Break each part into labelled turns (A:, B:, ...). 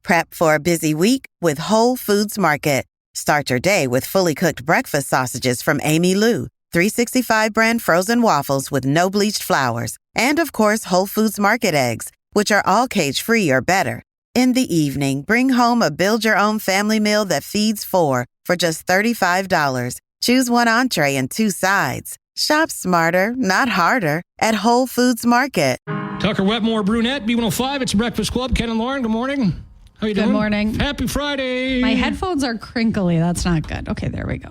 A: Prep for a busy week with Whole Foods Market. Start your day with fully cooked breakfast sausages from Amy Lou, 365 brand frozen waffles with no bleached flours, and of course Whole Foods Market eggs, which are all cage-free or better. In the evening, bring home a build-your-own family meal that feeds four for just $35. Choose one entree and two sides. Shop smarter, not harder, at Whole Foods Market.
B: Tucker Wetmore Brunette, B105. It's Breakfast Club. Ken and Lauren, good morning. How you doing?
C: Good morning.
B: Happy Friday.
C: My headphones are crinkly. That's not good. Okay, there we go.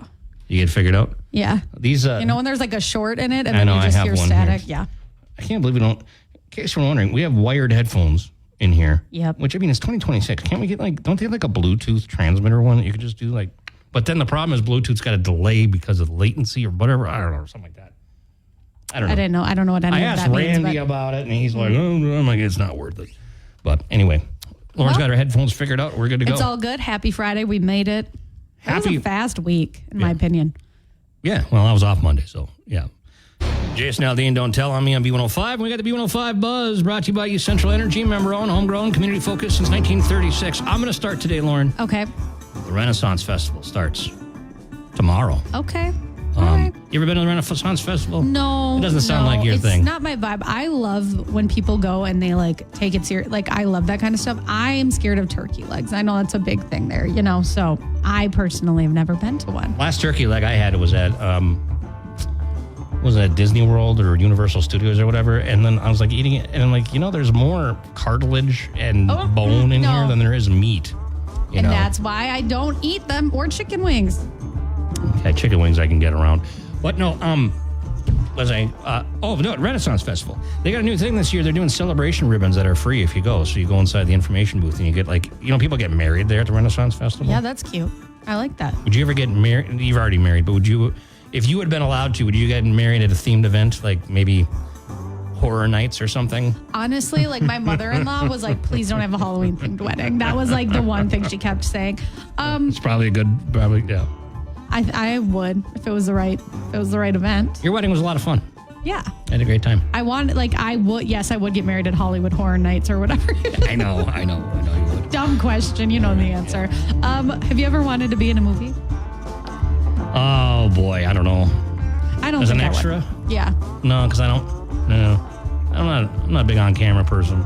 B: You get it figured out?
C: Yeah.
B: These,
C: you know when there's like a short in it and
B: I
C: then
B: know,
C: you just hear static?
B: Here.
C: Yeah.
B: I can't believe we don't. In case you're wondering, we have wired headphones in here.
C: Yep.
B: Which, I mean, it's 2026. Can't we get don't they have like a Bluetooth transmitter one that you could just do like. But then the problem is Bluetooth's got a delay because of latency or whatever. I don't know, something like that. I don't know.
C: I didn't know. I don't know what any of that means.
B: I asked Randy about it, and he's like, I'm like, it's not worth it. But anyway, Lauren's got her headphones figured out. We're good to go.
C: It's all good. Happy Friday. We made it. It was a fast week, in my opinion.
B: Yeah, well, I was off Monday, so yeah. Jason Aldean, Don't Tell on me on B105. We got the B105 Buzz brought to you by you Central Energy, member-owned, homegrown, community-focused since 1936. I'm going to start today, Lauren.
C: Okay.
B: The Renaissance Festival starts tomorrow.
C: Okay. All right.
B: You ever been to the Renaissance Festival?
C: No.
B: It doesn't sound like your thing.
C: It's not my vibe. I love when people go and they take it serious. I love that kind of stuff. I am scared of turkey legs. I know that's a big thing there, so I personally have never been to one.
B: Last turkey leg I had was at Disney World or Universal Studios or whatever, and then I was eating it, and I'm like, there's more cartilage and bone in here than there is meat.
C: And that's why I don't eat them, or chicken wings.
B: Okay, chicken wings I can get around. But no, Renaissance Festival. They got a new thing this year. They're doing celebration ribbons that are free if you go. So you go inside the information booth and you get people get married there at the Renaissance Festival.
C: Yeah, that's cute. I like that.
B: Would you ever get married? You've already married, but if you had been allowed to, would you get married at a themed event, like maybe Horror Nights or something?
C: Honestly, my mother-in-law was like, please don't have a Halloween-themed wedding. That was the one thing she kept saying.
B: It's probably yeah.
C: I would if it was the right event.
B: Your wedding was a lot of fun.
C: Yeah.
B: I had a great time.
C: I would get married at Hollywood Horror Nights or whatever.
B: I know you would.
C: Dumb question, you know the answer. Have you ever wanted to be in a movie?
B: Oh boy, I don't know.
C: I don't
B: As
C: think
B: an
C: I
B: extra?
C: would. Yeah.
B: No, because I'm not a big on camera person.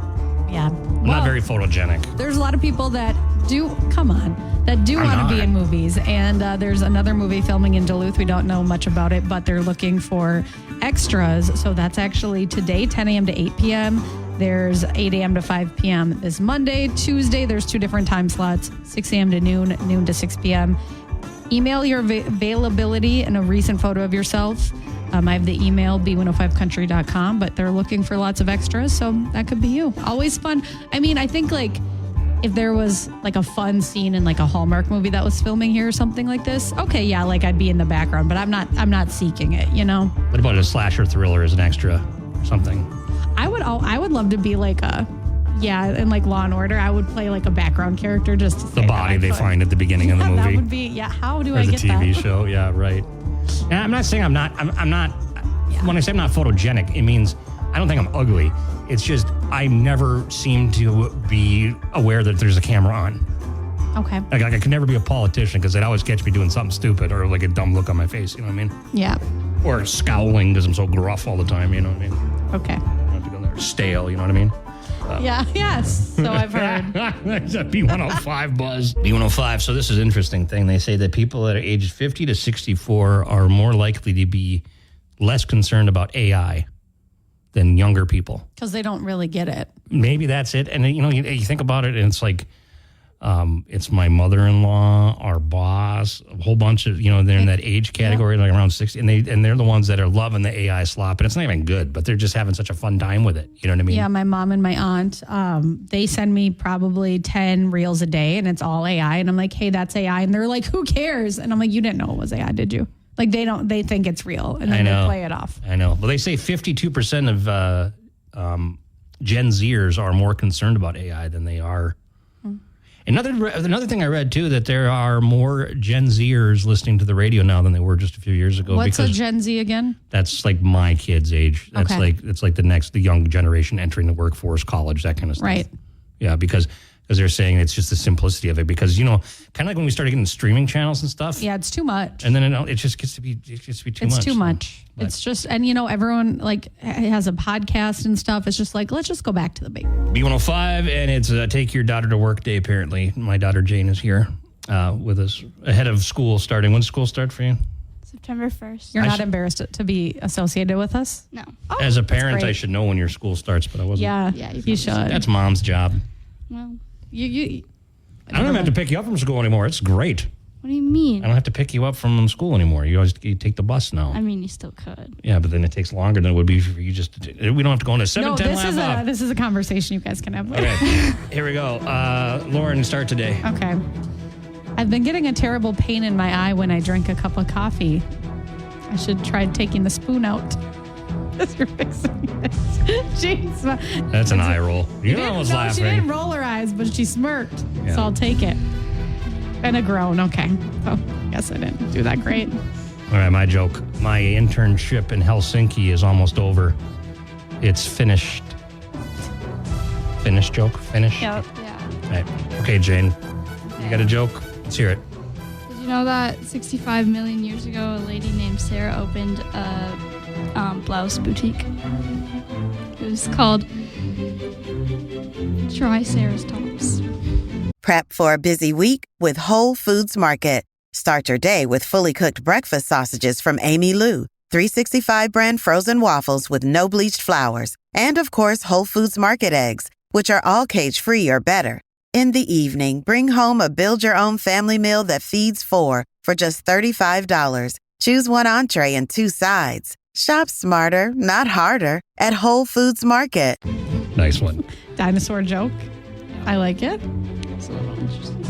C: Yeah.
B: I'm not very photogenic.
C: There's a lot of people that do want to be in movies. And there's another movie filming in Duluth. We don't know much about it, but they're looking for extras. So that's actually today, 10 a.m. to 8 p.m. There's 8 a.m. to 5 p.m. this Monday. Tuesday, there's 2 different time slots, 6 a.m. to noon to 6 p.m. Email your availability and a recent photo of yourself. I have the email, b105country.com, but they're looking for lots of extras, so that could be you. Always fun. I mean, I think if there was a fun scene in a Hallmark movie that was filming here or something like this, okay, yeah, I'd be in the background, but I'm not seeking it,
B: What about a slasher thriller as an extra or something?
C: I would love to be in Law and Order, I would play a background character just to say
B: the body they find at the beginning of the movie.
C: That would be, how do I get that?
B: Or the TV show, yeah, right. Yeah, I'm not saying I'm not, when I say I'm not photogenic, it means I don't think I'm ugly. It's just I never seem to be aware that there's a camera on.
C: Okay.
B: I could never be a politician because they'd always catch me doing something stupid or a dumb look on my face, you know what I mean?
C: Yeah.
B: Or scowling because I'm so gruff all the time, you know what I mean?
C: Okay.
B: I have to go there stale, you know what I mean?
C: Yes. So I've heard.
B: It's a B105 Buzz. B105. So this is an interesting thing. They say that people that are aged 50 to 64 are more likely to be less concerned about AI than younger people.
C: Because they don't really get it.
B: Maybe that's it. And, you think about it, and it's it's my mother-in-law, our boss, a whole bunch of, they're in that age category, around 60, and they're the ones that are loving the AI slop, and it's not even good, but they're just having such a fun time with it. You know what I mean?
C: Yeah, my mom and my aunt, they send me probably 10 reels a day, and it's all AI, and I'm like, hey, that's AI, and they're like, who cares? And I'm like, you didn't know it was AI, did you? They think it's real, and then they play it off.
B: I know. Well, they say 52% of Gen Zers are more concerned about AI than they are. Another thing I read, too, that there are more Gen Zers listening to the radio now than they were just a few years ago.
C: What's a Gen Z again?
B: That's my kids' age. That's
C: okay.
B: It's the young generation entering the workforce, college, that kind of stuff.
C: Right.
B: Yeah, because Because they're saying it's just the simplicity of it. Because, kind of like when we started getting streaming channels and stuff.
C: Yeah, it's too much.
B: And then it just gets to be too much.
C: It's too much. But it's just, and everyone has a podcast and stuff. It's just let's just go back to the basics.
B: B105, and it's Take Your Daughter to Work Day, apparently. My daughter Jane is here with us ahead of school starting. When does school start for you?
D: September 1st.
C: You're not embarrassed to be associated with us?
D: No.
C: Oh,
B: As a parent, I should know when your school starts, but I wasn't.
C: Yeah, you should.
B: That's mom's job.
D: Well,
C: You
B: I don't even have to pick you up from school anymore. It's great.
D: what do you mean?
B: I don't have to pick you up from school anymore. You take the bus now.
D: I mean, you still could.
B: Yeah, but then it takes longer than it would be for you just to. We don't have to go into 7:10
C: No, this is a conversation you guys can have.
B: Okay, here we go. Lauren, start today.
C: Okay. I've been getting a terrible pain in my eye when I drink a cup of coffee. I should try taking the spoon out. As you're fixing it. Jeez.
B: That's an eye roll. You know I was laughing.
C: She didn't roll her eyes, but she smirked.
B: Yeah.
C: So I'll take it. And a groan. Okay. So I guess I didn't do that great.
B: All right, my joke. My internship in Helsinki is almost over. It's finished. Finished joke? Finished?
D: Yeah.
B: All right. Okay, Jane. You got a joke? Let's hear it.
D: Did you know that 65 million years ago, a lady named Sarah opened a blouse boutique? It was called Try Sarah's Tops.
A: Prep for a busy week with Whole Foods Market. Start your day with fully cooked breakfast sausages from Amy Lou, 365 brand frozen waffles with no bleached flours, and of course Whole Foods Market eggs, which are all cage-free or better. In the evening, bring home a build-your-own family meal that feeds four for just $35. Choose one entree and two sides. Shop smarter, not harder, at Whole Foods Market.
B: Nice one.
C: Dinosaur joke. I like it.
D: It's a little interesting.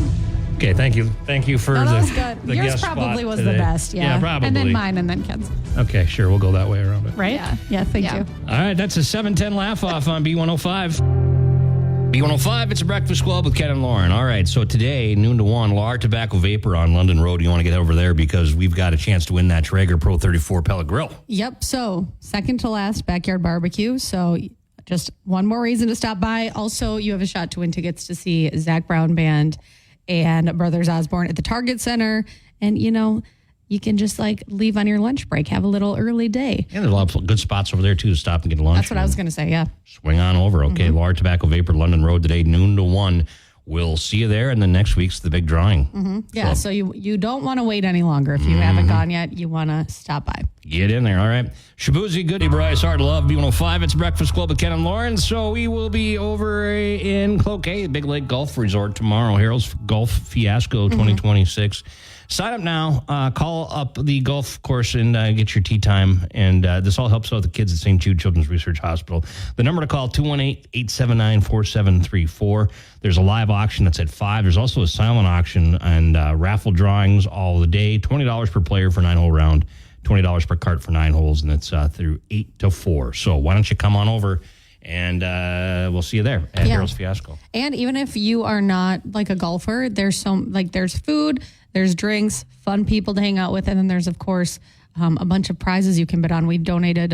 B: Okay, thank you. Thank you for
C: That
B: the,
C: was good.
B: the
C: Yours
B: guest
C: probably
B: spot
C: was
B: today.
C: the best. Yeah.
B: Yeah, probably.
C: And then mine and then Ken's.
B: Okay, sure. We'll go that way around it.
C: Right?
D: Yeah.
C: Thank
D: Yeah.
C: you.
B: All right, that's a 7:10 laugh off on B105. B105, it's a Breakfast Club with Ken and Lauren. All right, so today, noon to 1, Lar Tobacco Vapor on London Road. You want to get over there because we've got a chance to win that Traeger Pro 34 pellet grill.
C: Yep. So second to last backyard barbecue. So just one more reason to stop by. Also, you have a shot to win tickets to see Zach Brown Band and Brothers Osborne at the Target Center. And, you can just leave on your lunch break, have a little early day.
B: Yeah, there's a lot of good spots over there, too, to stop and get lunch.
C: That's what I was going to say, yeah.
B: Swing on over. Okay, Lar Tobacco Vapor, London Road today, noon to 1. We'll see you there, and then next week's the big drawing.
C: Yeah, so you don't want to wait any longer. If you haven't gone yet, you want to stop by.
B: Get in there, all right? Shabuzi, Goody, Bryce, Hard Love, B105. It's Breakfast Club with Ken and Lauren. So we will be over in Cloquet, Big Lake Golf Resort tomorrow. Harold's Golf Fiasco 2026. Sign up now. Call up the golf course and get your tee time. And this all helps out the kids at St. Jude Children's Research Hospital. The number to call, 218-879-4734. There's a live auction that's at 5. There's also a silent auction and raffle drawings all the day. $20 per player for 9-hole round. $20 per cart for 9 holes. And it's through 8 to 4. So why don't you come on over? And we'll see you there at Harold's Fiasco.
C: And even if you are not a golfer, there's there's food, there's drinks, fun people to hang out with, and then there's of course a bunch of prizes you can bid on. We donated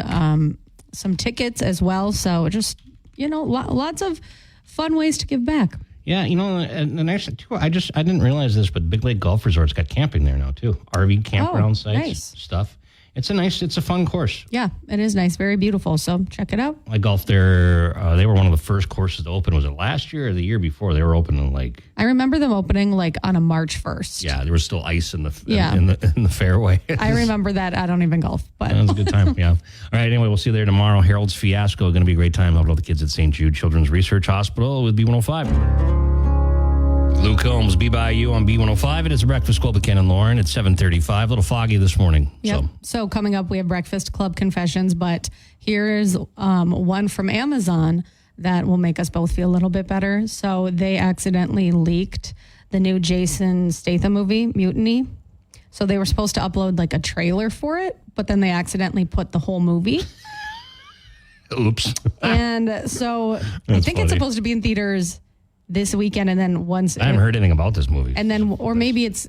C: some tickets as well, so just lots of fun ways to give back.
B: Yeah, and actually too, I didn't realize this, but Big Lake Golf Resort's got camping there now too. RV campground sites,
C: nice
B: stuff. It's a fun course.
C: Yeah, it is nice. Very beautiful. So check it out.
B: I golfed there. They were one of the first courses to open. Was it last year or the year before? They were opening
C: I remember them opening on a March 1st.
B: Yeah, there was still ice in the in the fairway.
C: I remember that. I don't even golf, but
B: that was a good time. Yeah. All right. Anyway, we'll see you there tomorrow. Harold's Fiasco. Going to be a great time helping all the kids at St. Jude Children's Research Hospital with B105. Luke Combs, Be By You on B105. It is a Breakfast Club with Ken and Lauren. It's 7:35. A little foggy this morning.
C: Yep. So coming up, we have Breakfast Club confessions, but here's one from Amazon that will make us both feel a little bit better. So they accidentally leaked the new Jason Statham movie, Mutiny. So they were supposed to upload a trailer for it, but then they accidentally put the whole movie.
B: Oops.
C: And so I think
B: funny.
C: it's supposed to be in theaters this weekend, and then once
B: I haven't heard anything about this movie.
C: and then or maybe it's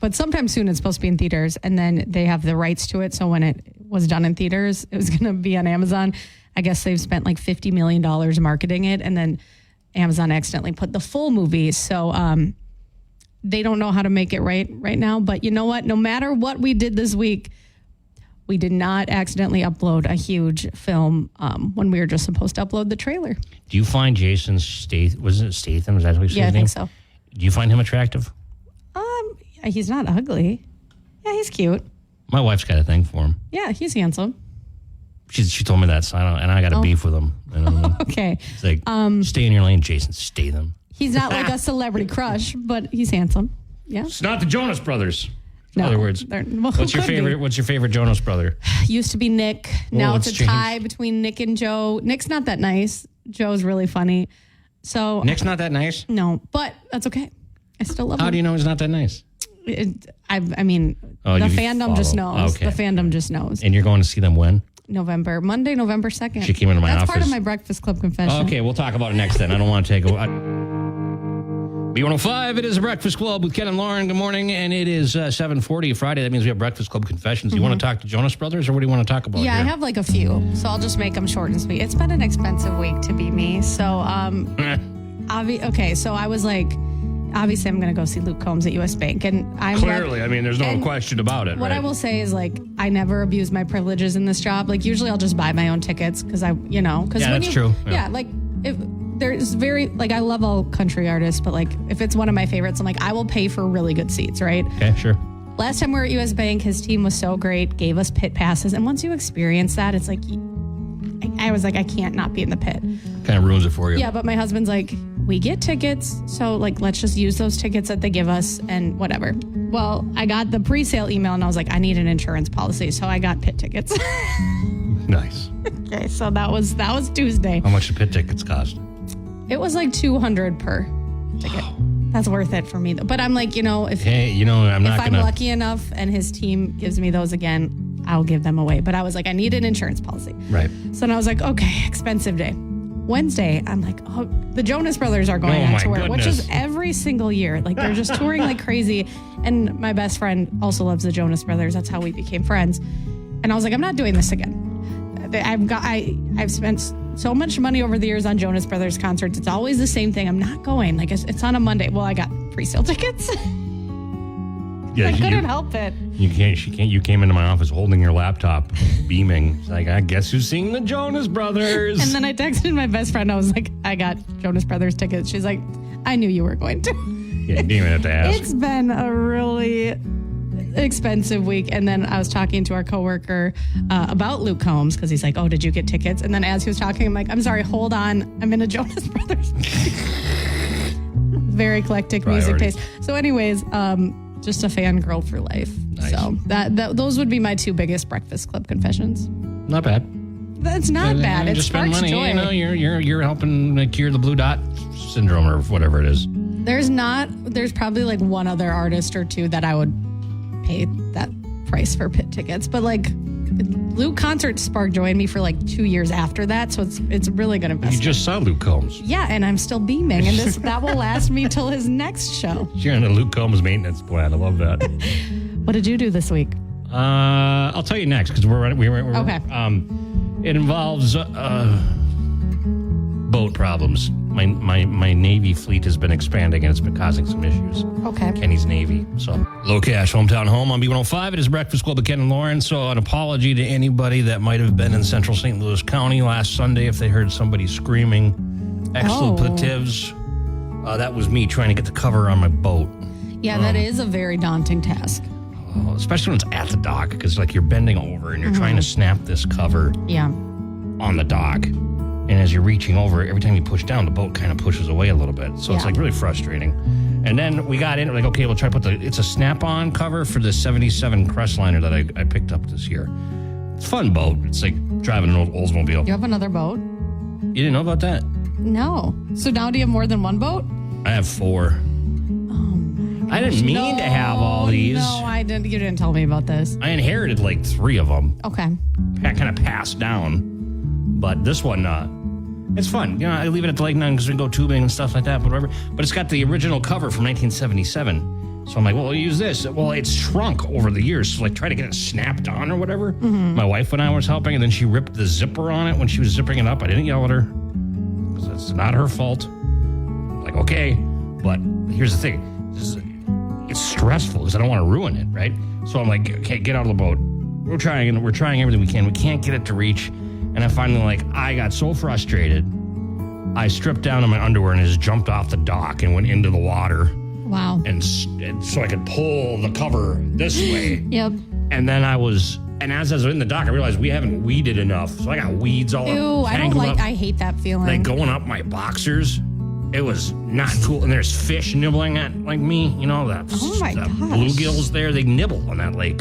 C: but sometime soon it's supposed to be in theaters, and then they have the rights to it. So when it was done in theaters, it was going to be on Amazon. I guess they've spent $50 million marketing it, and then Amazon accidentally put the full movie. So they don't know how to make it right now. But you know what? No matter what we did this week, we did not accidentally upload a huge film when we were just supposed to upload the trailer.
B: Do you find Jason Statham, was it Statham? Is that what you said
C: Yeah,
B: his
C: I
B: name?
C: think so.
B: Do you find him attractive?
C: He's not ugly. Yeah, he's cute.
B: My wife's got a thing for him.
C: Yeah, he's handsome.
B: She told me that, so and I got a beef with him. You know?
C: Okay.
B: It's like, stay in your lane, Jason Statham.
C: He's not like a celebrity crush, but he's handsome. Yeah.
B: It's not the Jonas Brothers. In
C: No,
B: other words,
C: they're- well,
B: what's your
C: could be.
B: favorite? What's your favorite Jonas brother?
C: Used to be Nick. Now it's
B: it's
C: a tie
B: changed.
C: between Nick and Joe. Nick's not that nice. Joe's really funny. So
B: Nick's not that nice.
C: no, but that's okay. I still love
B: How
C: him.
B: do you know he's not that nice?
C: I mean,
B: Oh,
C: the
B: you
C: fandom just
B: follow.
C: knows.
B: Okay.
C: The fandom just knows.
B: And you're going to see them when?
C: Monday, November 2nd.
B: She came into my
C: That's part
B: office.
C: of my Breakfast Club confession.
B: Okay, we'll talk about it next then. I don't want to take a B105, it is a Breakfast Club with Ken and Lauren. Good morning, and it is 7:40 Friday. That means we have Breakfast Club confessions. Do you want to talk to Jonas Brothers, or what do you want to talk about?
C: Yeah,
B: here?
C: I have like a few, so I'll just make them short and sweet. It's been an expensive week to be me. So, so I was like, obviously I'm going to go see Luke Combs at US Bank. And I'm
B: Clearly, I mean, there's no
C: and
B: question about it.
C: What
B: right?
C: I will say is like, I never abuse my privileges in this job. Like usually I'll just buy my own tickets because
B: Yeah, that's true. Yeah.
C: Yeah, like if there's I love all country artists, but like if it's one of my favorites, I'm like, I will pay for really good seats, right?
B: Okay, sure.
C: Last time we were at US Bank, his team was so great, gave us pit passes. And once you experience that, it's like, I was like, I can't not be in the pit.
B: Kind of ruins it for you.
C: Yeah, but my husband's like, we get tickets, so like let's just use those tickets that they give us and whatever. Well, I got the pre-sale email and I was like, I need an insurance policy, so I got pit tickets.
B: Nice.
C: Okay, so that was Tuesday.
B: How much do pit tickets cost?
C: It was like $200 per ticket. That's worth it for me, though. But I'm like, if
B: Hey, I'm not
C: I'm
B: gonna.
C: lucky enough and his team gives me those again, I'll give them away. But I was like, I need an insurance policy.
B: Right.
C: So then I was like, okay, expensive day. Wednesday, I'm like, oh, the Jonas Brothers are going
B: Oh,
C: on
B: my
C: tour, which is
B: goodness.
C: every single year. Like they're just touring like crazy. And my best friend also loves the Jonas Brothers. That's how we became friends. And I was like, I'm not doing this again. I've spent so much money over the years on Jonas Brothers concerts. It's always the same thing. I'm not going. Like it's on a Monday. Well, I got pre-sale tickets.
B: Yeah,
C: I couldn't help it.
B: You can't. She can't. You came into my office holding your laptop, beaming. It's like, I guess who's seeing the Jonas Brothers?
C: And then I texted my best friend. I was like, I got Jonas Brothers tickets. She's like, I knew you were going to.
B: Yeah, you didn't even have to ask.
C: It's been a really expensive week. And then I was talking to our coworker about Luke Combs because he's like, oh, did you get tickets? And then as he was talking, I'm like, I'm sorry, hold on. I'm in a Jonas Brothers. Very eclectic music
B: Priorities.
C: taste. So anyways, just a fangirl for life.
B: Nice.
C: So those would be my two biggest Breakfast Club confessions.
B: Not bad.
C: That's not bad. It
B: Just spend
C: sparks
B: money.
C: joy.
B: You're helping cure the blue dot syndrome or whatever it is.
C: There's probably like one other artist or two that I would pay that price for pit tickets. But like Luke concert sparked joy in me for like 2 years after that. So it's really good
B: You
C: investment.
B: just saw Luke Combs.
C: Yeah, and I'm still beaming. And that will last me till his next show.
B: You're on the Luke Combs maintenance plan. I love that.
C: What did you do this week?
B: I'll tell you next because we're
C: Okay.
B: It involves boat problems. My Navy fleet has been expanding and it's been causing some issues.
C: Okay.
B: Kenny's Navy. So, Low Cash, Hometown Home on B105. It is Breakfast Club with Ken and Lauren. So, an apology to anybody that might have been in central St. Louis County last Sunday if they heard somebody screaming expletives. That was me trying to get the cover on my boat.
C: Yeah, that is a very daunting task.
B: Especially when it's at the dock because, like, you're bending over and you're trying to snap this cover
C: Yeah.
B: on the dock. And as you're reaching over, every time you push down, the boat kind of pushes away a little bit. So it's
C: Yeah.
B: like really frustrating. And then we got in, like, okay, we'll try to put it's a snap-on cover for the 77 Crestliner that I picked up this year. It's a fun boat. It's like driving an old Oldsmobile.
C: You have another boat?
B: You didn't know about that?
C: No. So now do you have more than one boat?
B: I have 4. I didn't mean to have all these.
C: No, I didn't. You didn't tell me about this.
B: I inherited like 3 of them.
C: Okay.
B: Kind of passed down. But this one, it's fun. I leave it at the lake now because we can go tubing and stuff like that, but whatever. But it's got the original cover from 1977. So I'm like, well, we'll use this. Well, it's shrunk over the years. So, like, try to get it snapped on or whatever.
C: Mm-hmm.
B: My wife and I was helping, and then she ripped the zipper on it when she was zipping it up. I didn't yell at her because it's not her fault. like, okay. But here's the thing. It's stressful because I don't want to ruin it, right? So I'm like, okay, get out of the boat. We're trying everything we can. We can't get it to reach. And I finally, I got so frustrated, I stripped down to my underwear and just jumped off the dock and went into the water.
C: Wow.
B: And so I could pull the cover this way.
C: Yep.
B: And then and as I was in the dock, I realized we haven't weeded enough. So I got weeds all
C: Ew, I hate that feeling.
B: Like going up my boxers. It was not cool. And there's fish nibbling at me. You know, the bluegills there, they nibble on that lake.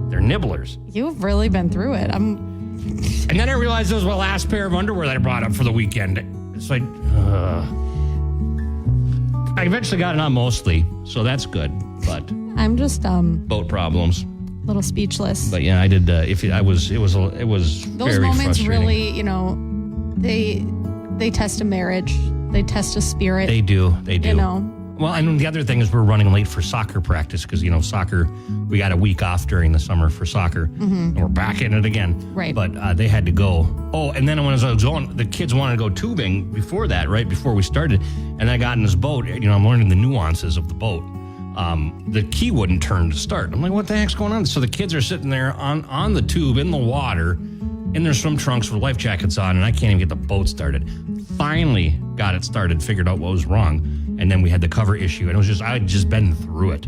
B: They're nibblers.
C: You've really been through it.
B: And then I realized it was my last pair of underwear that I brought up for the weekend. It's like, I eventually got it on mostly, so that's good. But
C: I'm just boat
B: problems.
C: A little speechless.
B: But yeah, I did. It was
C: those
B: very
C: moments
B: frustrating.
C: really, they test a marriage. They test a spirit.
B: They do. You
C: know.
B: Well, and the other thing is we're running late for soccer practice because, soccer, we got a week off during the summer for soccer. And we're back in it again.
C: Right.
B: But they had to go. Oh, and then when I was going, the kids wanted to go tubing before that, right, before we started. And I got in this boat. I'm learning the nuances of the boat. The key wouldn't turn to start. I'm like, what the heck's going on? So the kids are sitting there on the tube in the water in their swim trunks with life jackets on, and I can't even get the boat started. Finally got it started, figured out what was wrong, and then we had the cover issue, and I had just been through it.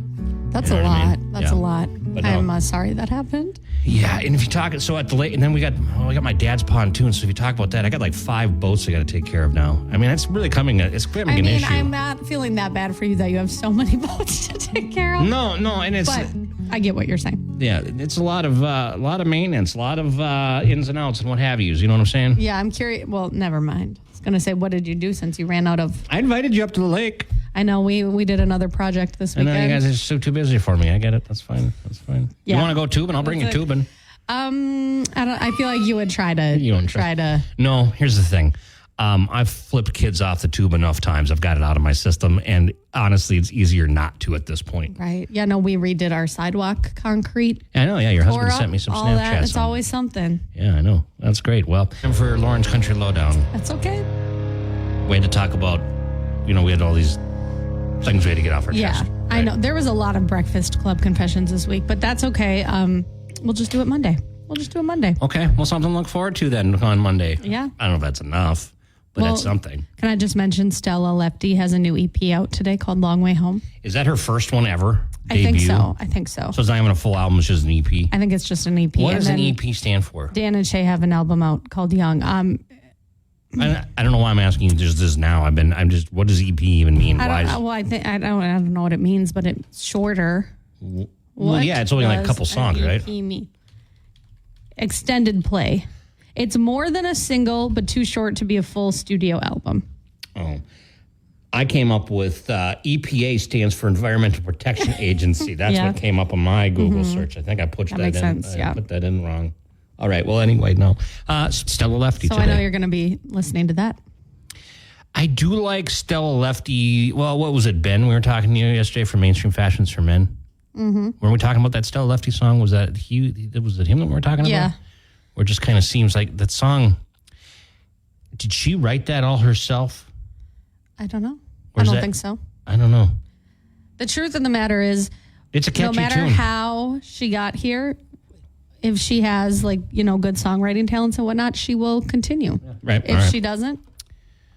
C: That's a lot. That's a lot.
B: But
C: I'm sorry that happened.
B: Yeah, and if you talk, so at the lake, and then we got my dad's pontoon. So if you talk about that, I got 5 boats I got to take care of now. I mean, it's really becoming an issue.
C: I'm not feeling that bad for you that you have so many boats to take care of.
B: No, and it's.
C: But I get what you're saying.
B: Yeah, it's a lot of maintenance, a lot of ins and outs and what have yous. You know what I'm saying?
C: Yeah, I'm curious. Well, never mind. I was gonna say, what did you do since you ran out of?
B: I invited you up to the lake.
C: I know we did another project this weekend.
B: I know you guys are so too busy for me. I get it. That's fine.
C: Yeah.
B: You want to go tubing? I'll bring you tubing.
C: I feel like you would try to.
B: No, here's the thing. I've flipped kids off the tube enough times. I've got it out of my system, and honestly, it's easier not to at this point.
C: Right? Yeah. No, we redid our sidewalk concrete.
B: I know. Yeah, your husband sent me some
C: all
B: Snapchats.
C: That. It's always something.
B: Yeah, I know. That's great. Well, time for Lauren's Country Lowdown.
C: That's okay.
B: We had to talk about, we had all these things we had to get off our chest.
C: Yeah, right? I know. There was a lot of Breakfast Club confessions this week, but that's okay. We'll just do it Monday. Okay.
B: Well, something to look forward to then on Monday.
C: Yeah.
B: I don't know if that's enough, but that's something.
C: Can I just mention Stella Lefty has a new EP out today called Long Way Home?
B: Is that her first one ever?
C: I think so.
B: So it's not even a full album, it's just an EP?
C: I think it's just an EP.
B: What does an EP stand for?
C: Dan and Shay have an album out called Young.
B: I don't know why I'm asking you this now. What does EP even mean?
C: I don't know what it means, but it's shorter.
B: Well, yeah, it's only a couple songs, right?
C: Extended play. It's more than a single, but too short to be a full studio album.
B: Oh. I came up with EPA stands for Environmental Protection Agency. That's what came up on my Google search. I think I put that in.
C: Sense,
B: I put that in wrong. All right. Well, anyway, no. Stella Lefty today.
C: So I know you're going to be listening to that.
B: I do like Stella Lefty. Well, what was it, Ben? We were talking to you yesterday for Mainstream Fashions for Men. Mm-hmm. Were we talking about that Stella Lefty song? Was it him that we were talking about?
C: Yeah.
B: Or it just kind of seems like that song, did she write that all herself?
C: I don't know. I don't think so.
B: I don't know.
C: The truth of the matter is,
B: it's a catchy
C: no matter
B: tune.
C: how she got here, if she has good songwriting talents and whatnot, she will continue.
B: Yeah. Right.
C: If she doesn't,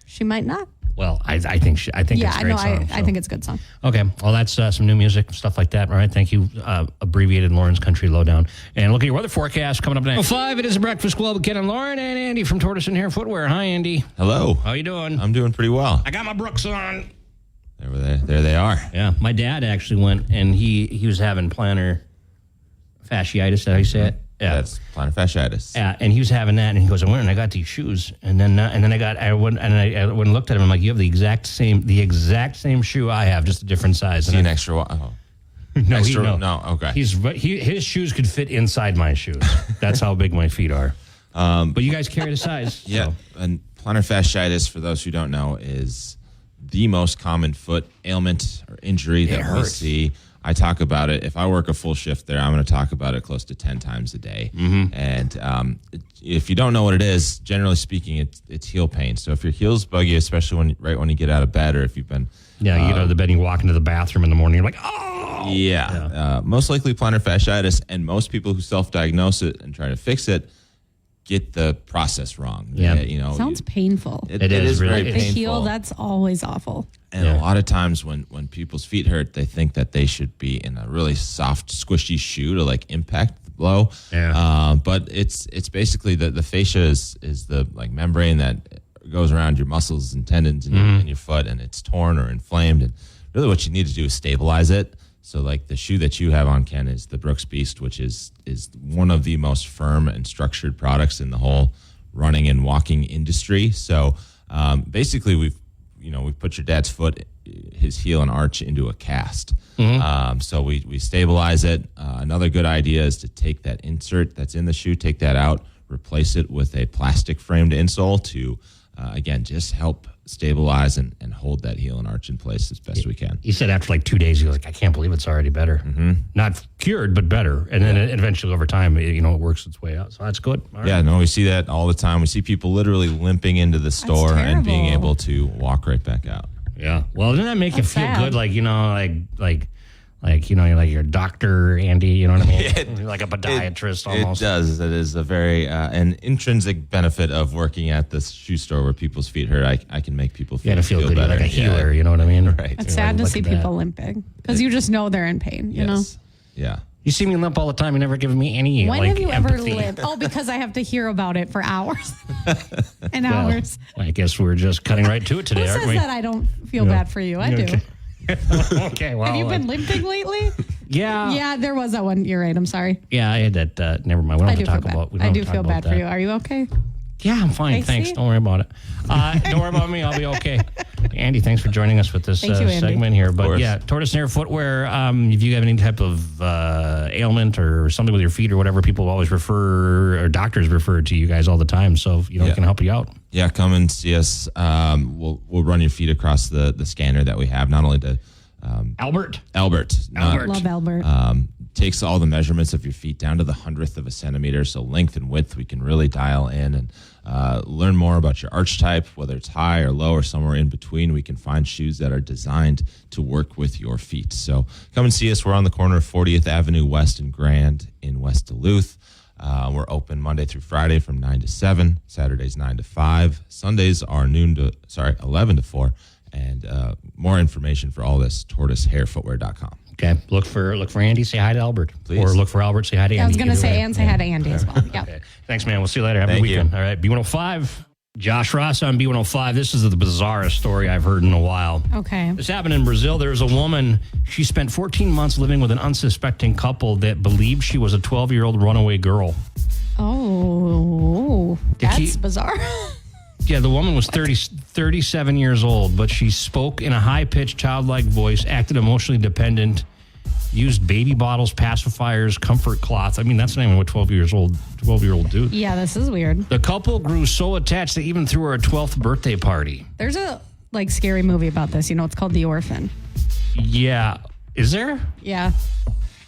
C: she might not.
B: Well, I think it's a great song.
C: I think it's a good song.
B: Okay. Well, that's some new music, stuff like that. All right. Thank you. Abbreviated Lauren's Country Lowdown. And look at your weather forecast coming up next. 5, it is a Breakfast Club with Ken and Lauren and Andy from Tortoise and Hare Footwear. Hi, Andy.
E: Hello.
B: How you doing?
E: I'm doing pretty well.
B: I got my Brooks on.
E: There they are.
B: Yeah. My dad actually went, and he was having plantar fasciitis. Is that how you say it? Yeah.
E: That's plantar fasciitis.
B: Yeah, and he was having that, and he goes, I went and I got these shoes, and then I went and looked at him. I'm like, you have the exact same shoe I have, just a different size.
E: Is he an extra? Oh. No. Okay.
B: His shoes could fit inside my shoes. That's how big my feet are. But you guys carry the size.
E: Yeah,
B: so.
E: and plantar fasciitis, for those who don't know, is the most common foot ailment or injury that we see. I talk about it. If I work a full shift there, I'm going to talk about it close to 10 times a day. And if you don't know what it is, generally speaking, it's heel pain. So if your heel's buggy, especially when you get out of bed, or if you've been
B: you get out of the bed and you walk into the bathroom in the morning, you're like, oh!
E: Yeah. Most likely plantar fasciitis, and most people who self-diagnose it and try to fix it get the process wrong.
B: Yeah.
C: Sounds painful.
E: It is
B: really
E: very
C: The
E: painful.
C: heel, that's always awful.
E: And a lot of times when people's feet hurt, they think that they should be in a really soft, squishy shoe to like impact the blow.
B: Yeah.
E: But it's basically the fascia is the like membrane that goes around your muscles and tendons in your foot, and it's torn or inflamed. And really what you need to do is stabilize it. So like the shoe that you have on, Ken, is the Brooks Beast, which is one of the most firm and structured products in the whole running and walking industry. So basically we've put your dad's foot, his heel and arch, into a cast. So we stabilize it. Another good idea is to take that insert that's in the shoe, take that out, replace it with a plastic framed insole to, again, just help stabilize and hold that heel and arch in place as best we can.
B: He said after like 2 days, he was like, I can't believe it's already better. Not cured, but better. And then eventually over time, it works its way out. So that's good. All right.
E: Yeah, no, we see that all the time. We see people literally limping into the store and being
C: terrible.
E: able to walk right back out.
B: Yeah. Well, doesn't that make you feel
C: sad.
B: good? Like, you're like your doctor, Andy, you know what I mean? You're like a podiatrist almost.
E: It does. It is a very an intrinsic benefit of working at this shoe store where people's feet hurt. I can make people
B: You gotta feel good. You're
E: better.
B: like a healer, you know what I mean?
E: Right.
C: It's sad to
B: look
C: see
B: at that.
C: people limping because you just know they're in pain, you know?
E: Yes. Yeah.
B: You see me limp all the time. You never given me any
C: When
B: like,
C: have you ever
B: empathy.
C: limped? Oh, because I have to hear about it for hours and
B: Well,
C: hours.
B: I guess we're just cutting right to it today,
C: Who
B: aren't
C: says
B: we?
C: that I don't feel bad for you? I do.
B: Okay. Okay, well.
C: Have you been limping lately?
B: Yeah.
C: Yeah, there was that one. You're right. I'm sorry.
B: Yeah, I had that. Never mind. We don't
C: I
B: have
C: do
B: to
C: feel
B: talk
C: bad.
B: about. We don't
C: I
B: have
C: do
B: to talk
C: feel
B: about
C: bad for
B: that.
C: you. Are you okay?
B: Yeah, I'm fine.
C: I
B: Thanks.
C: see.
B: Don't worry about it. Don't worry about me. I'll be okay. Andy, thanks for joining us with this
C: Thank you, Andy.
B: segment here. But
E: course.
B: yeah, Tortoise Snare Footwear. If you have any type of ailment or something with your feet or whatever, people always refer, or doctors refer to you guys all the time. So we can help you out.
E: Yeah, come and see us. We'll run your feet across the scanner that we have, not only to
B: Albert.
E: Albert.
C: Love Albert.
E: Takes all the measurements of your feet down to the 100th of a centimeter. So length and width, we can really dial in and learn more about your arch type, whether it's high or low or somewhere in between. We can find shoes that are designed to work with your feet. So come and see us. We're on the corner of 40th Avenue West and Grand in West Duluth. We're open Monday through Friday from 9 to 7, Saturdays 9 to 5. Sundays are 11 to 4. And more information for all this, tortoisehairfootwear.com.
B: Okay. Look for Andy. Say hi to Albert.
E: Please.
B: Or look for Albert. Say hi to Andy.
C: I was going to
B: Either
C: say,
B: way.
C: and say hi to Andy as well. Yeah.
B: Okay. Thanks, man. We'll see you later. Have a
E: Thank
B: good
E: you.
B: weekend. All right. B105. Josh Ross on B105. This is the bizarrest story I've heard in a while.
C: Okay.
B: This happened in Brazil. There's a woman. She spent 14 months living with an unsuspecting couple that believed she was a 12-year-old runaway girl.
C: Oh, that's bizarre.
B: Yeah, the woman was 37 years old, but she spoke in a high-pitched, childlike voice, acted emotionally dependent, used baby bottles, pacifiers, comfort cloth. I mean, that's not even what 12-year-old do.
C: Yeah, this is weird.
B: The couple grew so attached they even threw her a 12th birthday party.
C: There's a scary movie about this. It's called The Orphan.
B: Yeah. Is there?
C: Yeah.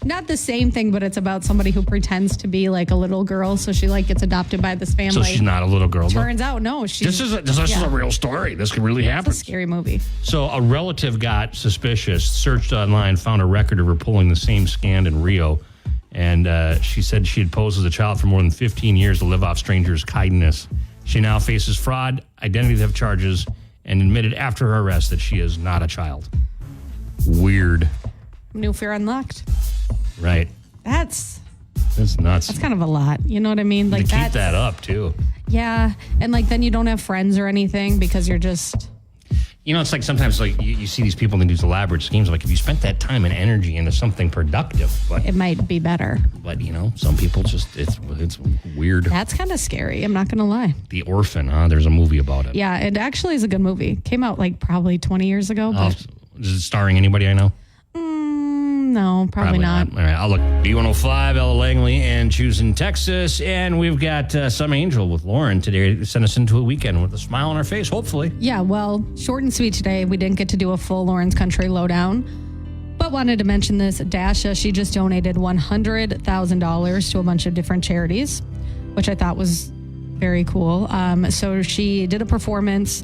C: Not the same thing, but it's about somebody who pretends to be like a little girl. So she gets adopted by this family.
B: So she's not a little girl.
C: Turns out, no.
B: This is a real story. This could really happen.
C: It's a scary movie.
B: So a relative got suspicious, searched online, found a record of her pulling the same scam in Rio. And she said she had posed as a child for more than 15 years to live off strangers' kindness. She now faces fraud, identity theft charges, and admitted after her arrest that she is not a child. Weird.
C: New Fear Unlocked.
B: Right.
C: That's
B: nuts.
C: kind of a lot. You know what I mean?
B: To keep that up, too.
C: Yeah. And then you don't have friends or anything because you're just...
B: It's like sometimes you see these people that do these elaborate schemes. Like if you spent that time and energy into something productive, but
C: It might be better.
B: Some people just it's weird.
C: That's kind of scary. I'm not going to lie.
B: The Orphan, huh? There's a movie about it.
C: Yeah, it actually is a good movie. Came out probably 20 years ago. But
B: Is it starring anybody I know?
C: No, probably not.
B: All right, I'll look. B105, Ella Langley, and choosing Texas. And we've got Some Angel with Lauren today to send us into a weekend with a smile on our face, hopefully.
C: Yeah, well, short and sweet today. We didn't get to do a full Lauren's Country lowdown, but wanted to mention this. Dasha, she just donated $100,000 to a bunch of different charities, which I thought was very cool. So she did a performance,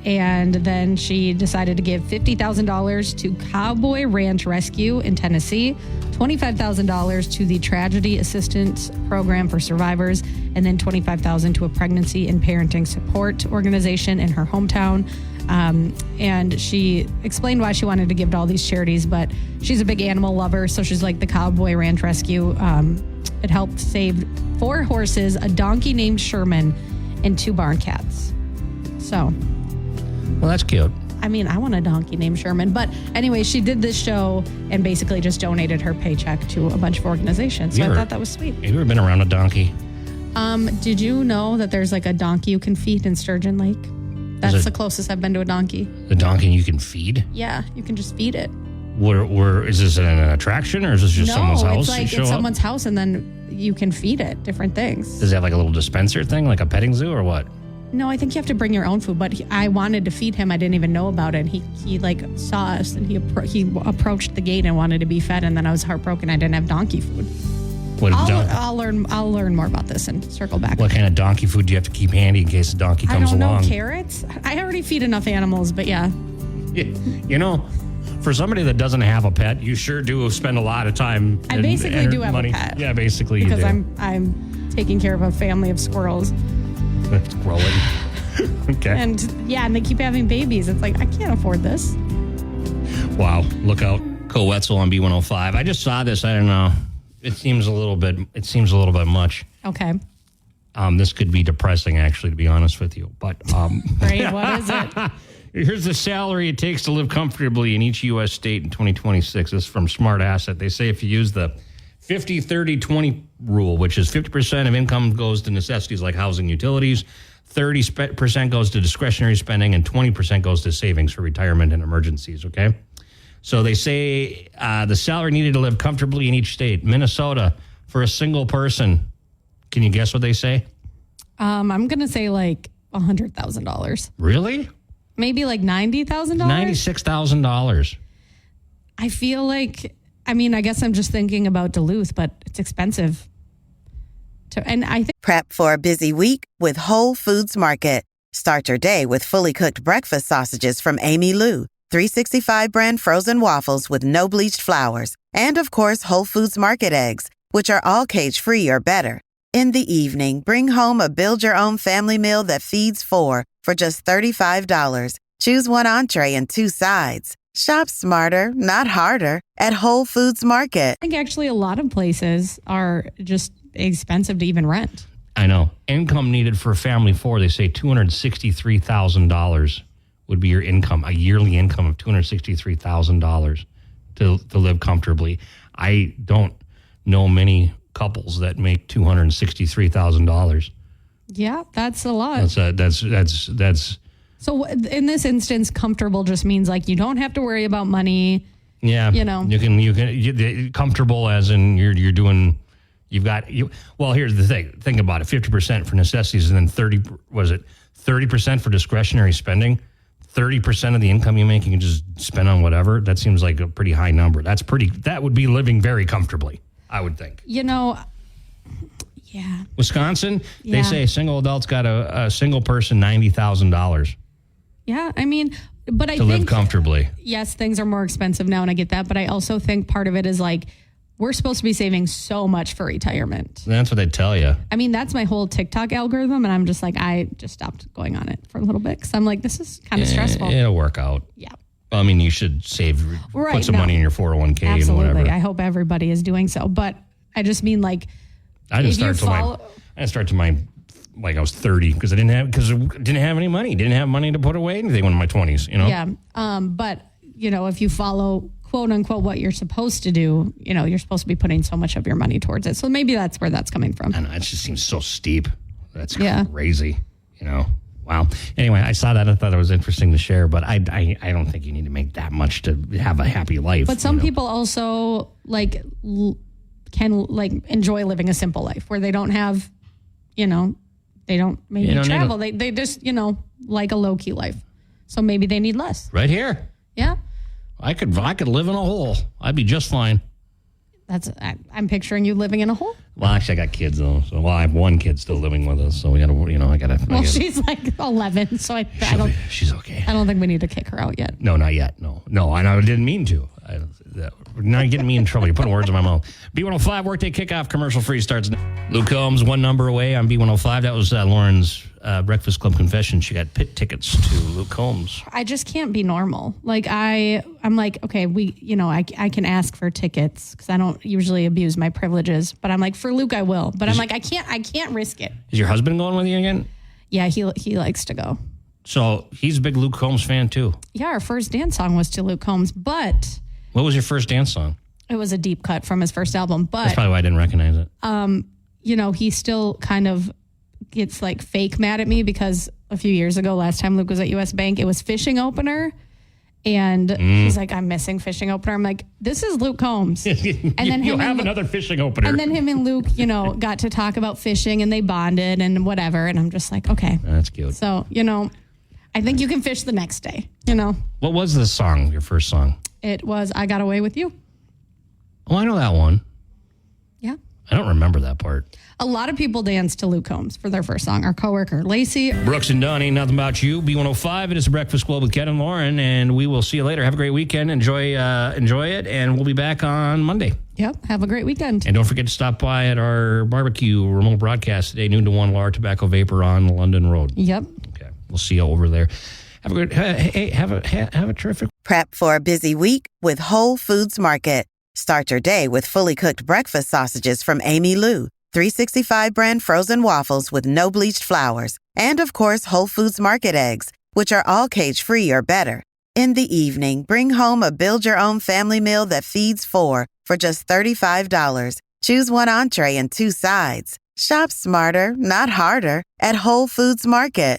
C: and then she decided to give $50,000 to Cowboy Ranch Rescue in Tennessee, $25,000 to the Tragedy Assistance Program for Survivors, and then $25,000 to a pregnancy and parenting support organization in her hometown. And she explained why she wanted to give to all these charities, but she's a big animal lover. So she's like the Cowboy Ranch Rescue. It helped save 4 horses, a donkey named Sherman, and 2 barn cats. So...
B: Well, that's cute.
C: I mean, I want a donkey named Sherman. But anyway, she did this show and basically just donated her paycheck to a bunch of organizations. So I thought that was sweet.
B: Have you ever been around a donkey?
C: Did you know that there's like a donkey you can feed in Sturgeon Lake? That's the closest I've been to a donkey.
B: The donkey you can feed?
C: Yeah, you can just feed it.
B: Where is this an attraction or is this just someone's house?
C: No, it's like it's someone's house and then you can feed it different things.
B: Does it have like a little dispenser thing, like a petting zoo or what?
C: No, I think you have to bring your own food. But I wanted to feed him. I didn't even know about it. He like saw us and he approached the gate and wanted to be fed. And then I was heartbroken. I didn't have donkey food. I'll learn more about this and circle back.
B: What kind of donkey food do you have to keep handy in case the donkey comes along?
C: I don't know, carrots. I already feed enough animals, but yeah.
B: You know, for somebody that doesn't have a pet, you sure do spend a lot of time.
C: I basically do have
B: money.
C: A pet.
B: Yeah, basically
C: because
B: you do.
C: I'm taking care of a family of squirrels.
B: It's growing. Okay.
C: And they keep having babies. It's like, I can't afford this.
B: Wow. Look out. Cole Wetzel on B105. I just saw this. I don't know. It seems a little bit much.
C: Okay.
B: This could be depressing, actually, to be honest with you. But
C: Great. What is it?
B: Here's the salary it takes to live comfortably in each U.S. state in 2026. This is from Smart Asset. They say if you use the 50-30-20 rule, which is 50% of income goes to necessities like housing, utilities, 30% goes to discretionary spending, and 20% goes to savings for retirement and emergencies, okay? So they say the salary needed to live comfortably in each state. Minnesota, for a single person, can you guess what they say?
C: I'm going to say like $100,000.
B: Really?
C: Maybe like $90,000?
B: $96,000.
C: I feel like... I mean, I guess I'm just thinking about Duluth, but it's expensive. And I think
A: Prep for a busy week with Whole Foods Market. Start your day with fully cooked breakfast sausages from Amy Lou, 365 brand frozen waffles with no bleached flours, and of course, Whole Foods Market eggs, which are all cage-free or better. In the evening, bring home a build-your-own family meal that feeds 4 for just $35. Choose one entree and 2 sides. Shop smarter, not harder, at Whole Foods Market.
C: I think actually a lot of places are just expensive to even rent.
B: I know. Income needed for a family of 4, they say $263,000 would be your income, a yearly income of $263,000 to live comfortably. I don't know many couples that make $263,000.
C: Yeah, that's a lot.
B: That's
C: So in this instance, comfortable just means like you don't have to worry about money.
B: Yeah,
C: you know,
B: you can comfortable as in you're doing. Well, here's the thing. Think about it: 50% for necessities, and then 30% for discretionary spending. 30% of the income you make, you can just spend on whatever. That seems like a pretty high number. That would be living very comfortably, I would think.
C: You know. Yeah.
B: Wisconsin, they say single adults got a single person $90,000.
C: Yeah, I mean, but I
B: think to live comfortably.
C: Yes, things are more expensive now, and I get that. But I also think part of it is like we're supposed to be saving so much for retirement.
B: That's what they tell you.
C: I mean, that's my whole TikTok algorithm, and I'm just like, I just stopped going on it for a little bit because I'm like, this is kind of stressful.
B: It'll work out.
C: Yeah.
B: Well, I mean, you should put some money in your 401k
C: Absolutely.
B: and whatever.
C: I hope everybody is doing so, but I just mean like.
B: I didn't start till I was 30 because I didn't have any money. Didn't have money to put away anything in my 20s, you know?
C: Yeah. But, you know, if you follow quote unquote what you're supposed to do, you know, you're supposed to be putting so much of your money towards it. So maybe that's where that's coming from.
B: I know, it just seems so steep. That's crazy, you know? Wow. Anyway, I saw that. I thought it was interesting to share, but I don't think you need to make that much to have a happy life.
C: But some people also can enjoy living a simple life where they don't have, they don't maybe travel. They just, like a low key life. So maybe they need less.
B: Right here.
C: Yeah.
B: I could live in a hole. I'd be just fine.
C: I'm picturing you living in a hole.
B: Well, actually, I got kids though, so I have one kid still living with us. So we gotta, I gotta.
C: Well, she's like 11, so I don't.
B: She's okay.
C: I don't think we need to kick her out yet.
B: No, not yet. No, and I didn't mean to. Now you're getting me in trouble. You're putting words in my mouth. B105 Workday Kickoff commercial free starts now. Luke Combs, one number away on B105. That was Lauren's Breakfast Club confession. She got pit tickets to Luke Combs.
C: I just can't be normal. Like I'm like, okay, I can ask for tickets because I don't usually abuse my privileges. But I'm like, for Luke, I will. But I'm like, I can't risk it.
B: Is your husband going with you again?
C: Yeah, he likes to go.
B: So he's a big Luke Combs fan too.
C: Yeah, our first dance song was to Luke Combs, but.
B: What was your first dance song?
C: It was a deep cut from his first album, but
B: that's probably why I didn't recognize it.
C: He still kind of gets like fake mad at me because a few years ago, last time Luke was at US Bank, it was Fishing Opener. And he's like, I'm missing Fishing Opener. I'm like, this is Luke Combs. And then
B: you'll have another Fishing Opener.
C: And then him and Luke, got to talk about fishing and they bonded and whatever. And I'm just like, okay.
B: That's cute.
C: So, I think you can fish the next day,
B: What was the song, your first song?
C: It was I Got Away With You.
B: Oh, I know that one.
C: Yeah.
B: I don't remember that part.
C: A lot of people danced to Luke Combs for their first song. Our coworker, Lacey.
B: Brooks and Dunn, Ain't Nothing About You. B105, it is the Breakfast Club with Ken and Lauren, and we will see you later. Have a great weekend. Enjoy it, and we'll be back on Monday.
C: Yep. Have a great weekend.
B: And don't forget to stop by at our barbecue remote broadcast today, noon to 1, Lar Tobacco Vapor on London Road.
C: Yep.
B: Okay. We'll see you over there. Have a good, have a terrific.
A: Prep for a busy week with Whole Foods Market. Start your day with fully cooked breakfast sausages from Amy Lou, 365 brand frozen waffles with no bleached flours, and of course Whole Foods Market eggs, which are all cage-free or better. In the evening, bring home a build-your-own family meal that feeds four for just $35. Choose one entree and two sides. Shop smarter, not harder, at Whole Foods Market.